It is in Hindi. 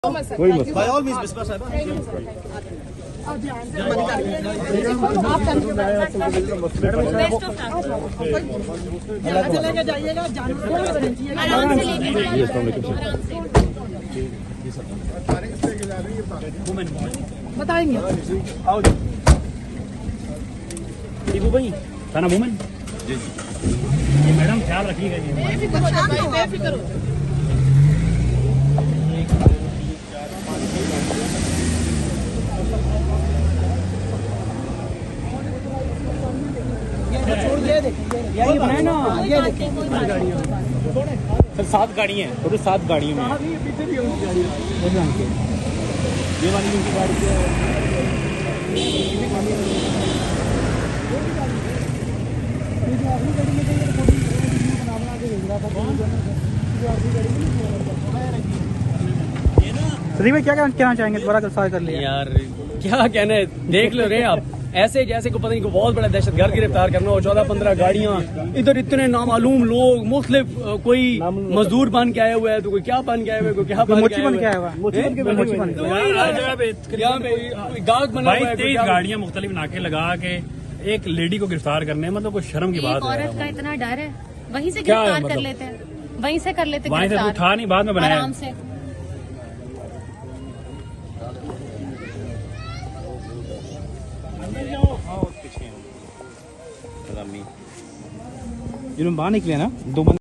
कोई मसला बाय ऑल मींस बिस्मिल्लाह साहब चलेगा जाइएगा बताएंगे। आओ दीपू भाई थाना वुमेन जी ये मैडम ख्याल रखिएगा जी बेफिक्र हो। यही बनाए ना सर 7 गाड़ी हैं टोटल 7 गाड़ियों में ये वाली उनकी गाड़ी सदी भाई क्या कहना चाहेंगे? दोबारा गिरफ्तार कर लिया यार क्या कहना है, देख लो रे आप ऐसे जैसे को पता नहीं को बहुत बड़ा दहशतगर्द गिरफ्तार करना हो। 14-15 गाड़ियां इधर, इतने नामालूम लोग मुख्तलिफ, कोई मजदूर बन के आए हुए है तो कोई क्या बन के आए हुए, कोई क्या बन के आया हुआ भाई 23 गाड़ियां मुख्तलिफ नाके लगा के एक लेडी को गिरफ्तार करने मतलब कोई शर्म की बात है। औरत का इतना डर है, वहीं से गिरफ्तार कर लेते हैं, वहीं से कर लेते वहीं से कुछ था नहीं, बाद में बनाया आराम से। जिन्होंने बाहर निकले ना 2